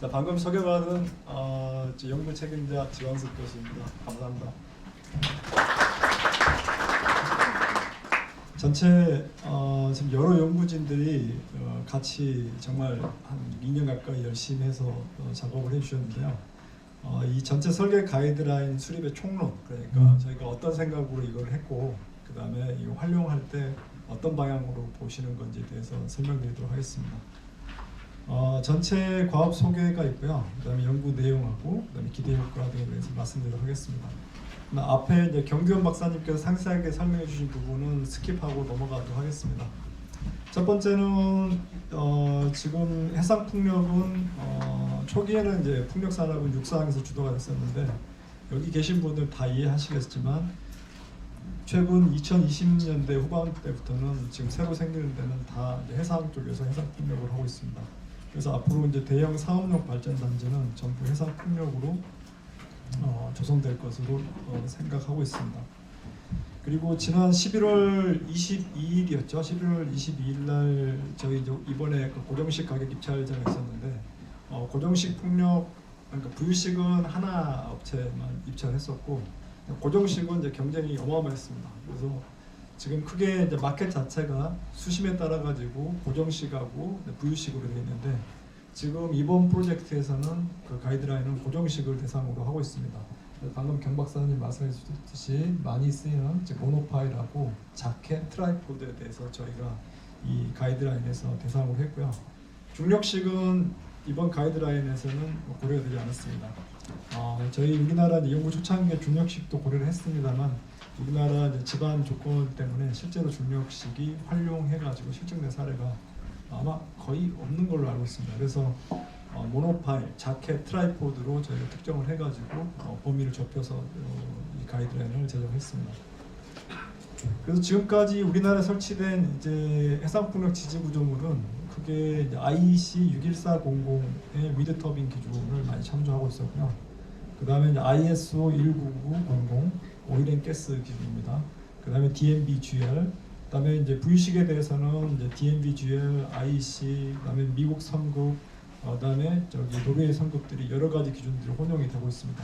방금 소개받은 연구 책임자 지광석 교수입니다. 감사합니다. 전체 지금 여러 연구진들이 같이 정말 한 2년 가까이 열심히 해서 작업을 해주셨는데요. 이 전체 설계 가이드라인 수립의 총론, 그러니까 저희가 어떤 생각으로 이걸 했고 그 다음에 이거 활용할 때 어떤 방향으로 보시는 건지에 대해서 설명드리도록 하겠습니다. 전체 과업 소개가 있고요. 그다음에 연구 내용하고 그다음에 기대 효과 등에 대해서 말씀드리도록 하겠습니다. 앞에 이제 경규원 박사님께서 상세하게 설명해 주신 부분은 스킵하고 넘어가도록 하겠습니다. 첫 번째는 지금 해상 풍력은 초기에는 이제 풍력 산업은 육상에서 주도가 됐었는데 여기 계신 분들 다 이해하시겠지만 최근 2020년대 후반 때부터는 지금 새로 생기는 데는 다 해상 쪽에서 해상 풍력을 하고 있습니다. 그래서 앞으로 이제 대형 상업용 발전 단지는 전부 해상 풍력으로 조성될 것으로 생각하고 있습니다. 그리고 지난 11월 22일이었죠. 11월 22일 날 저희 이번에 그 고정식 가격 입찰 예정이 있었는데 고정식 풍력 그러니까 부유식은 하나 업체만 입찰했었고 고정식은 이제 경쟁이 어마어마했습니다. 그래서 지금 크게 이제 마켓 자체가 수심에 따라 가지고 고정식하고 부유식으로 되어 있는데 지금 이번 프로젝트에서는 그 가이드라인은 고정식을 대상으로 하고 있습니다. 방금 경 박사님 말씀해 주셨듯이 많이 쓰이는 모노파일하고 자켓, 트라이포드에 대해서 저희가 이 가이드라인에서 대상으로 했고요. 중력식은 이번 가이드라인에서는 고려되지 않았습니다. 저희 우리나라 연구 초창기에 중력식도 고려를 했습니다만 우리나라 집안 조건 때문에 실제로 중력식이 활용해가지고 실증된 사례가 아마 거의 없는 걸로 알고 있습니다. 그래서 모노파일, 자켓, 트라이포드로 저희가 특정을 해가지고 범위를 좁혀서 이 가이드라인을 제정했습니다. 그래서 지금까지 우리나라에 설치된 이제 해상풍력 지지구조물은 그게 이제 IEC 61400의 위드 터빈 기준을 많이 참조하고 있었고요. 그 다음에 ISO 19900 오일앤가스 기준입니다. 그 다음에 DNV-GL, 그 다음에 이제 부유식에 대해서는 이제 DNV-GL, IEC, 그 다음에 미국 선급, 그 다음에 노르웨이 선급들이 여러 가지 기준들이 혼용이 되고 있습니다.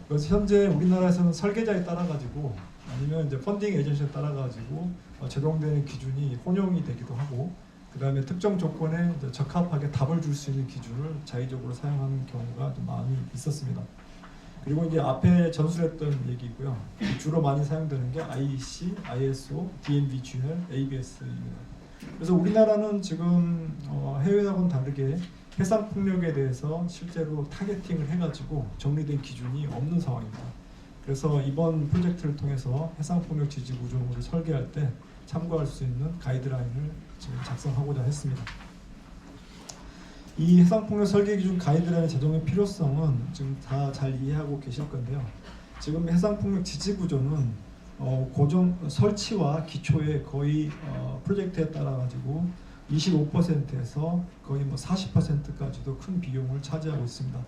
그래서 현재 우리나라에서는 설계자에 따라 가지고 아니면 이제 펀딩 에이전시에 따라 가지고 제공되는 기준이 혼용이 되기도 하고, 그 다음에 특정 조건에 적합하게 답을 줄 수 있는 기준을 자의적으로 사용하는 경우가 좀 많이 있었습니다. 그리고 이제 앞에 전술했던 얘기고요. 주로 많이 사용되는 게 IEC, ISO, DNV-GL, ABS입니다. 그래서 우리나라는 지금 해외하고는 다르게 해상 풍력에 대해서 실제로 타겟팅을 해가지고 정리된 기준이 없는 상황입니다. 그래서 이번 프로젝트를 통해서 해상 풍력 지지 구조물을 설계할 때 참고할 수 있는 가이드라인을 지금 작성하고자 했습니다. 이 해상풍력 설계 기준 가이드라인 제정의 필요성은 지금 다 잘 이해하고 계실 건데요. 지금 해상풍력 지지 구조는 고정 설치와 기초에 거의 프로젝트에 따라 가지고 25%에서 거의 40%까지도 큰 비용을 차지하고 있습니다.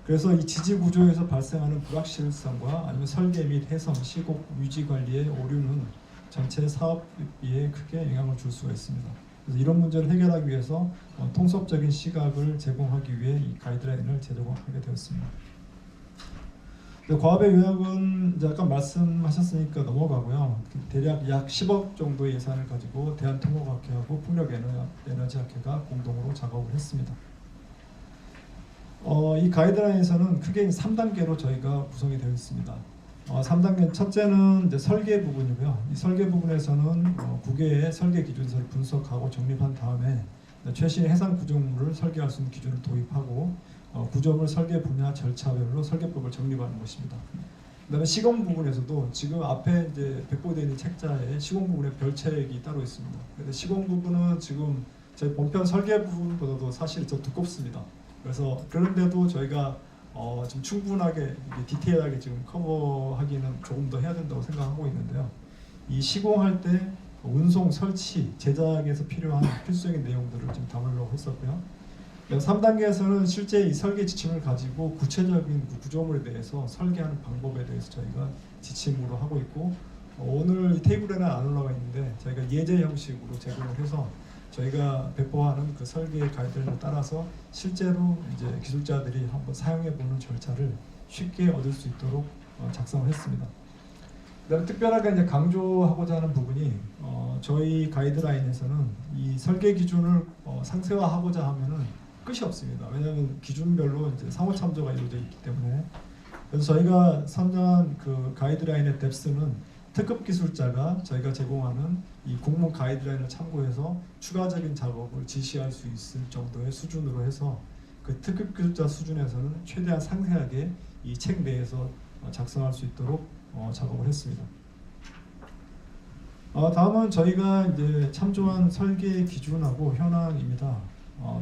그래서 이 지지 구조에서 발생하는 불확실성과 아니면 설계 및 해상, 시공, 유지 관리의 오류는 전체 사업비에 크게 영향을 줄 수가 있습니다. 그래서 이런 문제를 해결하기 위해서 통섭적인 시각을 제공하기 위해 이 가이드라인을 제정하게 되었습니다. 과업의 요약은 이제 아까 말씀하셨으니까 넘어가고요. 대략 약 10억 정도의 예산을 가지고 대한통로학회하고 풍력에너지학회가 공동으로 작업을 했습니다. 이 가이드라인에서는 크게 3단계로 저희가 구성이 되어 있습니다. 3단계 첫째는 이제 설계 부분이고요. 이 설계 부분에서는 국외의 설계 기준서를 분석하고 정립한 다음에 최신 해상 구조물을 설계할 수 있는 기준을 도입하고 구조물 설계 분야 절차별로 설계법을 정립하는 것입니다. 그다음에 시공 부분에서도 지금 앞에 이제 배포되어 있는 책자에 시공 부분에 별책이 따로 있습니다. 그래서 시공 부분은 지금 저희 본편 설계 부분보다도 사실 더 두껍습니다. 그래서 그런데도 저희가 좀 충분하게 디테일하게 지금 커버하기는 조금 더 해야 된다고 생각하고 있는데요. 이 시공할 때 운송, 설치, 제작에서 필요한 필수적인 내용들을 좀 담으려고 했었고요. 3단계에서는 실제 이 설계 지침을 가지고 구체적인 구조물에 대해서 설계하는 방법에 대해서 저희가 지침으로 하고 있고 오늘 이 테이블에는 안 올라와 있는데 저희가 예제 형식으로 제공을 해서 저희가 배포하는 그 설계 가이드라인을 따라서 실제로 이제 기술자들이 한번 사용해보는 절차를 쉽게 얻을 수 있도록 작성을 했습니다. 그다음에 특별하게 이제 강조하고자 하는 부분이 저희 가이드라인에서는 이 설계 기준을 상세화하고자 하면은 끝이 없습니다. 왜냐하면 기준별로 이제 상호 참조가 이루어져 있기 때문에. 그래서 저희가 선정한 그 가이드라인의 뎁스는 특급 기술자가 저희가 제공하는 이 공문 가이드라인을 참고해서 추가적인 작업을 지시할 수 있을 정도의 수준으로 해서 그 특급 기술자 수준에서는 최대한 상세하게 이 책 내에서 작성할 수 있도록 작업을 했습니다. 다음은 저희가 이제 참조한 설계 기준하고 현황입니다.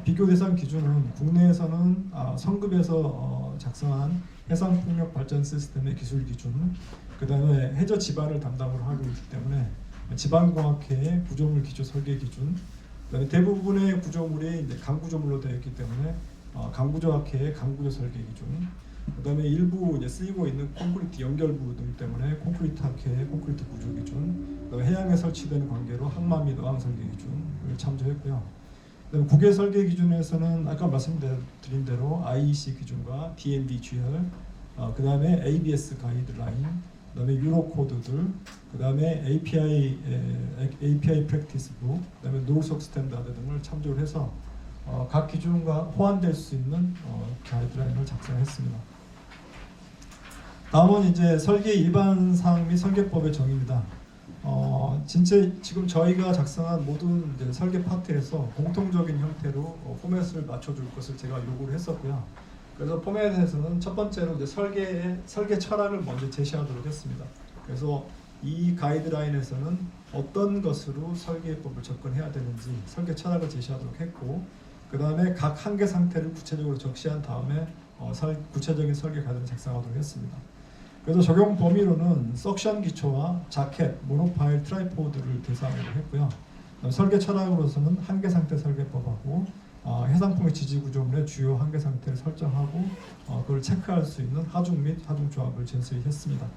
비교 대상 기준은 국내에서는 성급에서 작성한 해상풍력 발전 시스템의 기술 기준, 그 다음에 해저 지반을 담당으로 하고 있기 때문에 지방공학회의 구조물 기초 설계 기준, 그다음에 대부분의 구조물이 이제 강구조물로 되어 있기 때문에 강구조학회의 강구조 설계 기준, 그다음에 일부 이제 쓰이고 있는 콘크리트 연결부 등 때문에 콘크리트 학회의 콘크리트 구조 기준, 그다음에 해양에 설치되는 관계로 항만 및 어항 설계 기준을 참조했고요. 그다음에 국외 설계 기준에서는 아까 말씀드린 대로 IEC 기준과 DNV GR, 그다음에 ABS 가이드라인, 그다음에 유로 코드들, 그다음에 API 프랙티스북, 그다음에 노르속 스탠다드 등을 참조를 해서 각 기준과 호환될 수 있는 가이드라인을 작성했습니다. 다음은 이제 설계 일반 사항 및 설계법의 정의입니다. 진짜 지금 저희가 작성한 모든 이제 설계 파트에서 공통적인 형태로 포맷을 맞춰줄 것을 제가 요구를 했었고요. 그래서 포맷에서는 첫 번째로 이제 설계 철학을 먼저 제시하도록 했습니다. 그래서 이 가이드라인에서는 어떤 것으로 설계법을 접근해야 되는지 설계 철학을 제시하도록 했고, 그 다음에 각 한계 상태를 구체적으로 적시한 다음에 구체적인 설계 가이드를 작성하도록 했습니다. 그래서 적용 범위로는 석션 기초와 자켓, 모노파일, 트라이포드를 대상으로 했고요. 설계 철학으로서는 한계 상태 설계법하고 해상풍의 지지 구조물의 주요 한계 상태를 설정하고 그걸 체크할 수 있는 하중 및 하중 조합을 제시했습니다.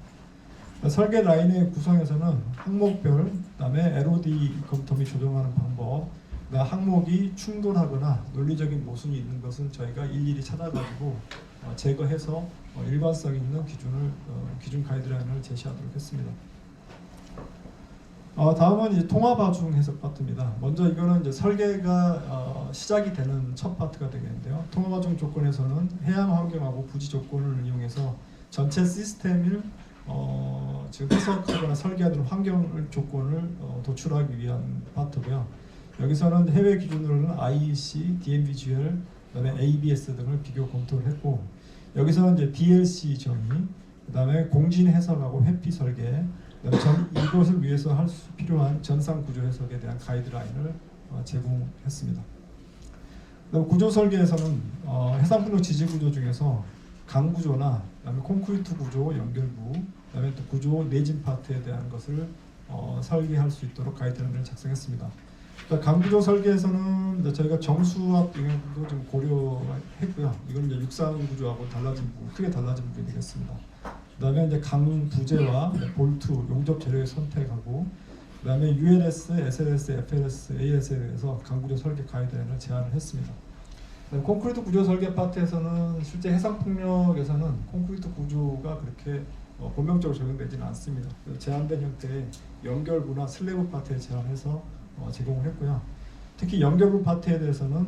설계 라인의 구성에서는 항목별, 그다음에 LOD 검토 및 조정하는 방법, 항목이 충돌하거나 논리적인 모순이 있는 것은 저희가 일일이 찾아가지고 제거해서 일관성 있는 기준 가이드라인을 제시하도록 했습니다. 다음은 이제 통합하중 해석 파트입니다. 먼저 이거는 이제 설계가 시작이 되는 첫 파트가 되겠는데요. 통합하중 조건에서는 해양 환경하고 부지 조건을 이용해서 전체 시스템을 지금 해석하거나 설계하는 환경 조건을 도출하기 위한 파트고요. 여기서는 해외 기준으로는 IEC, DNVGL, 그다음에 ABS 등을 비교 검토를 했고, 여기서는 이제 DLC 정의, 그다음에 공진 해석하고 회피 설계, 그다음에 이것을 위해서 할 수 필요한 전상 구조 해석에 대한 가이드라인을 제공했습니다. 그다음 구조 설계에서는 해상풍력 지지 구조 중에서 강 구조나 그다음에 콘크리트 구조 연결부, 그다음에 또 구조 내진 파트에 대한 것을 설계할 수 있도록 가이드라인을 작성했습니다. 강구조 설계에서는 저희가 정수압 영역도 좀 고려했고요. 이건 이제 육상 구조하고 크게 달라진 부분이 되겠습니다. 그다음에 이제 강 부재와 볼트, 용접 재료의 선택하고, 그다음에 ULS, SLS, FLS, AS에 대해서 강구조 설계 가이드라인을 제안을 했습니다. 콘크리트 구조 설계 파트에서는 실제 해상 풍력에서는 콘크리트 구조가 그렇게 본명적으로 적용되지는 않습니다. 제한된 형태의 연결부나 슬래브 파트에 제한해서 제공을 했고요. 특히 연결부 파트에 대해서는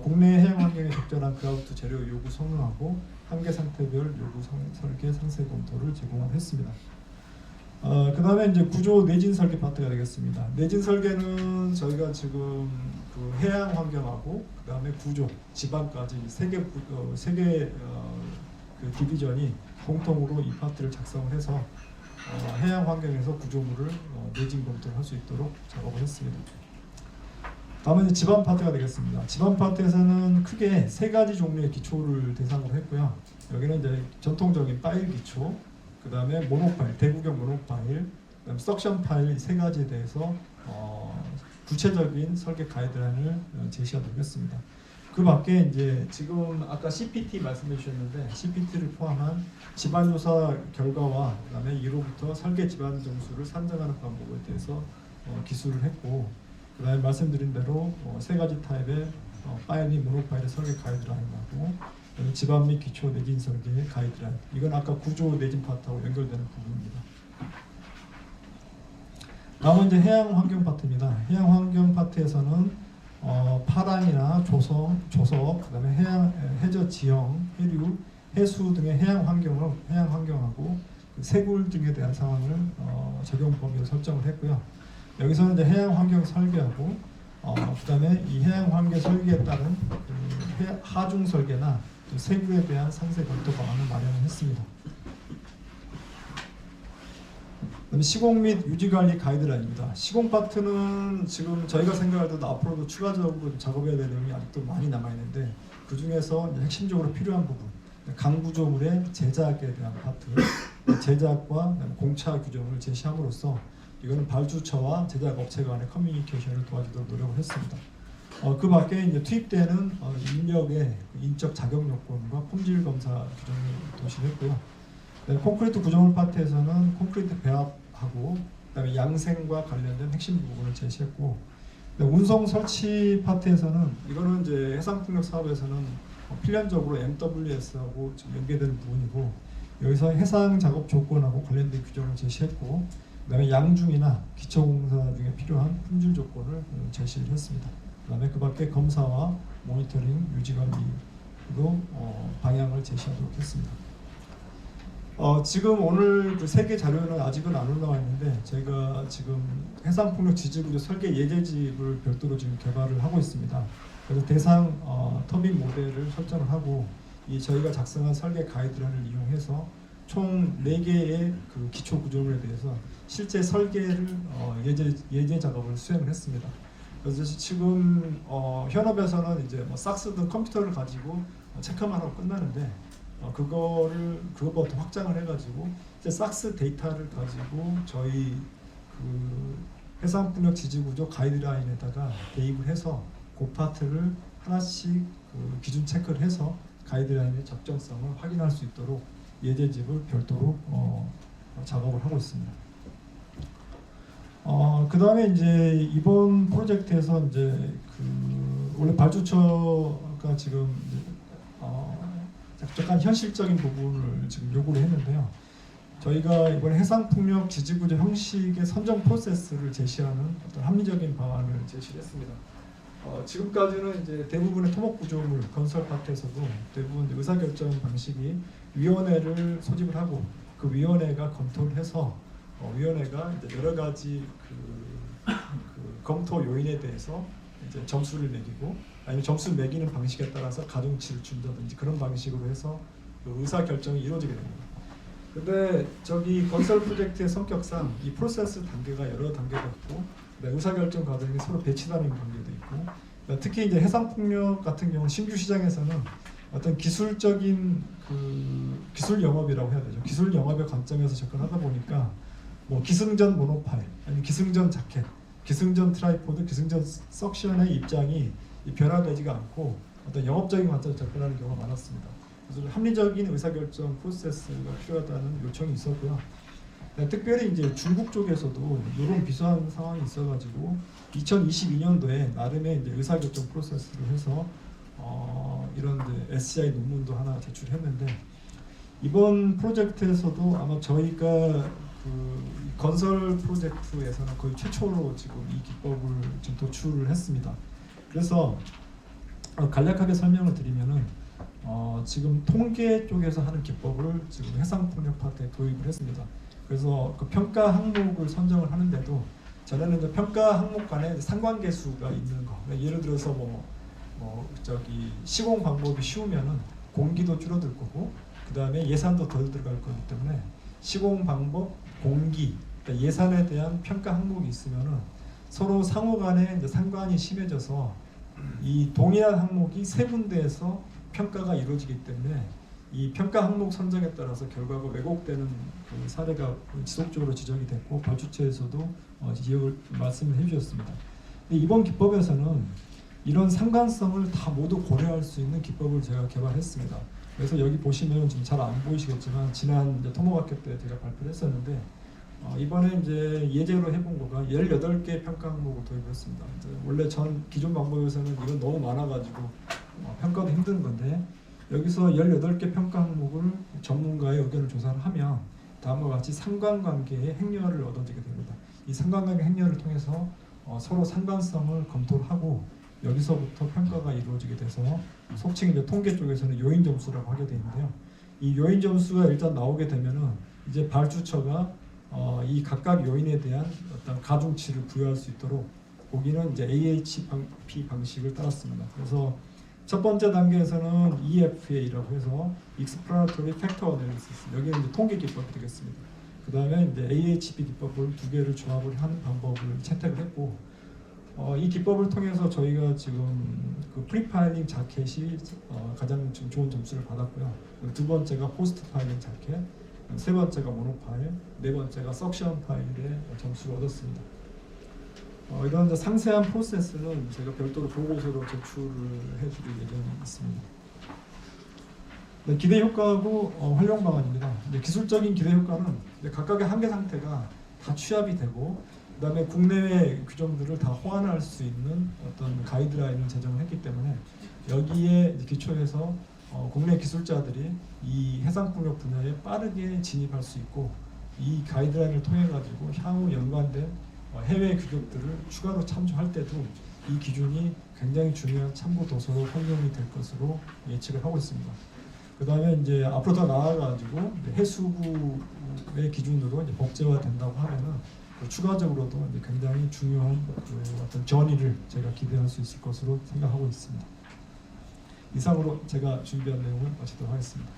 국내 해양 환경에 적절한 그라우트 재료 요구 성능하고 한계 상태별 요구 설계 상세 검토를 제공을 했습니다. 그 다음에 이제 구조 내진 설계 파트가 되겠습니다. 내진 설계는 저희가 지금 그 해양 환경하고 그 다음에 구조, 지방까지 세 개 그 디비전이 공통으로 이 파트를 작성을 해서 해양 환경에서 구조물을 내진 검토를 할 수 있도록 작업을 했습니다. 다음은 지반 파트가 되겠습니다. 지반 파트에서는 크게 세 가지 종류의 기초를 대상으로 했고요. 여기는 이제 전통적인 파일 기초, 그 다음에 모노파일, 대구경 모노파일, 그다음에 석션 파일 세 가지에 대해서 구체적인 설계 가이드라인을 제시하도록 했습니다. 그 밖에 이제 지금 아까 CPT 말씀해 주셨는데 CPT를 포함한 지반 조사 결과와 그다음에 이로부터 설계 지반 점수를 산정하는 방법에 대해서 기술을 했고, 그다음에 말씀드린 대로 세 가지 타입의 파일 및 모노파일의 설계 가이드라인하고 집안 및 기초 내진 설계의 가이드라인. 이건 아까 구조 내진 파트하고 연결되는 부분입니다. 다음은 이제 해양 환경 파트입니다. 해양 환경 파트에서는 파랑이나 조석, 그다음에 해저 지형, 해류, 해수 등의 해양 환경하고 세굴 등에 대한 상황을 적용 범위를 설정을 했고요. 여기서는 이제 해양 환경 설계하고 그다음에 이 해양 환경 설계에 따른 하중 설계나 세굴에 대한 상세 검토 방안을 마련을 했습니다. 그다음에 시공 및 유지 관리 가이드라인입니다. 시공 파트는 지금 저희가 생각할 때도 앞으로도 추가적으로 작업해야 될 내용이 아직도 많이 남아 있는데 그 중에서 핵심적으로 필요한 부분, 강구조물의 제작에 대한 파트, 제작과 공차 규정을 제시함으로써 이거는 발주처와 제작 업체 간의 커뮤니케이션을 도와주도록 노력을 했습니다. 그 밖에 이제 투입되는 인력의 인적 자격 요건과 품질 검사 규정을 도시했고요. 콘크리트 구조물 파트에서는 콘크리트 배합하고 그다음에 양생과 관련된 핵심 부분을 제시했고, 운송 설치 파트에서는 이거는 이제 해상풍력 사업에서는 필연적으로 MWS하고 연계되는 부분이고, 여기서 해상 작업 조건하고 관련된 규정을 제시했고, 그다음에 양중이나 기초공사 중에 필요한 품질 조건을 제시를 했습니다. 그다음에 그밖에 검사와 모니터링, 유지관리로 방향을 제시하도록 했습니다. 지금 오늘 그 세 개 자료는 아직은 안 올라와 있는데 저희가 지금 해상풍력 지지구조 설계 예제집을 별도로 지금 개발을 하고 있습니다. 그래서 대상 터빈 모델을 설정을 하고 이 저희가 작성한 설계 가이드라인을 이용해서 총 4개의 그 기초 구조물에 대해서 실제 설계를 예제 작업을 수행을 했습니다. 그래서 지금 현업에서는 이제 뭐 삭스든 컴퓨터를 가지고 체크만 하고 끝나는데 그것부터 확장을 해가지고 이제 삭스 데이터를 가지고 저희 그 해상풍력 지지구조 가이드라인에다가 대입을 해서 그 파트를 하나씩 그 기준 체크를 해서 가이드라인의 적정성을 확인할 수 있도록 예제집을 별도로 작업을 하고 있습니다. 그 다음에 이제 이번 프로젝트에서 이제 그 원래 발주처가 지금 약간 현실적인 부분을 지금 요구를 했는데요. 저희가 이번에 해상풍력 지지구조 형식의 선정 프로세스를 제시하는 어떤 합리적인 방안을 제시했습니다. 지금까지는 이제 대부분의 토목구조물 건설 파트에서도 대부분 의사결정 방식이 위원회를 소집을 하고 그 위원회가 검토를 해서 위원회가 이제 여러 가지 그 검토 요인에 대해서 이제 점수를 매기고 아니면 점수를 매기는 방식에 따라서 가중치를 준다든지 그런 방식으로 해서 그 의사 결정이 이루어지게 됩니다. 근데 저기 건설 프로젝트의 성격상 이 프로세스 단계가 여러 단계가 있고 의사 결정 과정이 서로 배치되는 관계도 있고, 특히 이제 해상풍력 같은 경우 신규 시장에서는 어떤 기술적인 그 기술 영업이라고 해야 되죠. 기술 영업의 관점에서 접근하다 보니까 뭐 기승전 모노파일, 아니면 기승전 자켓, 기승전 트라이포드, 기승전 석션의 입장이 변화되지가 않고 어떤 영업적인 관점에서 접근하는 경우가 많았습니다. 그래서 합리적인 의사결정 프로세스가 필요하다는 요청이 있었고요. 특별히 이제 중국 쪽에서도 이런 비슷한 상황이 있어가지고 2022년도에 나름의 이제 의사결정 프로세스를 해서 이런 이제 SCI 논문도 하나 제출했는데, 이번 프로젝트에서도 아마 저희가 그 건설 프로젝트에서는 거의 최초로 지금 이 기법을 지금 도출을 했습니다. 그래서 간략하게 설명을 드리면은 지금 통계 쪽에서 하는 기법을 지금 해상풍력 파트에 도입을 했습니다. 그래서 그 평가 항목을 선정을 하는데도 전에는 이제 평가 항목 간에 상관계수가 있는 거. 예를 들어서 저기 시공 방법이 쉬우면은 공기도 줄어들 거고, 그 다음에 예산도 덜 들어갈 거기 때문에 시공 방법, 공기, 그러니까 예산에 대한 평가 항목이 있으면은 서로 상호간에 이제 상관이 심해져서 이 동일한 항목이 세 군데에서 평가가 이루어지기 때문에 이 평가 항목 선정에 따라서 결과가 왜곡되는 그 사례가 지속적으로 지적이 됐고 발주처에서도 지적을 말씀을 해주셨습니다. 이번 기법에서는 이런 상관성을 다 모두 고려할 수 있는 기법을 제가 개발했습니다. 그래서 여기 보시면 지금 잘 안 보이시겠지만 지난 토목학회 때 제가 발표를 했었는데 이번에 이제 예제로 해본 거가 18개 평가 항목을 도입했습니다. 이제 원래 전 기존 방법에서는 이건 너무 많아가지고 평가도 힘든 건데 여기서 18개 평가 항목을 전문가의 의견을 조사를 하면 다음과 같이 상관관계의 행렬을 얻어지게 됩니다. 이 상관관계 행렬을 통해서 서로 상관성을 검토를 하고 여기서부터 평가가 이루어지게 돼서 속칭 이제 통계 쪽에서는 요인 점수라고 하게 되는데요. 이 요인 점수가 일단 나오게 되면은 이제 발주처가 이 각각 요인에 대한 어떤 가중치를 부여할 수 있도록 거기는 이제 AHP 방식을 따랐습니다. 그래서 첫 번째 단계에서는 EFA라고 해서 Explanatory Factor Analysis, 여기는 이제 통계 기법이 되겠습니다. 그 다음에 이제 AHP 기법을 두 개를 조합을 하는 방법을 채택을 했고, 이 기법을 통해서 저희가 지금 그 프리파일링 자켓이 가장 좀 좋은 점수를 받았고요. 두 번째가 포스트 파일링 자켓, 세 번째가 모노파일, 네 번째가 석션 파일의 점수를 얻었습니다. 이런 상세한 프로세스는 제가 별도로 보고서로 제출을 해드릴 예정이 있습니다. 네, 기대 효과하고 활용 방안입니다. 기술적인 기대 효과는 각각의 한계 상태가 다 취합이 되고, 그다음에 국내외 규정들을 다 호환할 수 있는 어떤 가이드라인을 제정을 했기 때문에 여기에 기초해서 국내 기술자들이 이 해상풍력 분야에 빠르게 진입할 수 있고, 이 가이드라인을 통해 가지고 향후 연관된 해외 규격들을 추가로 참조할 때도 이 기준이 굉장히 중요한 참고 도서로 활용이 될 것으로 예측을 하고 있습니다. 그 다음에 이제 앞으로 더 나아가지고 해수부의 기준으로 이제 복제화된다고 하면은 추가적으로도 이제 굉장히 중요한 어떤 전의를 제가 기대할 수 있을 것으로 생각하고 있습니다. 이상으로 제가 준비한 내용을 마치도록 하겠습니다.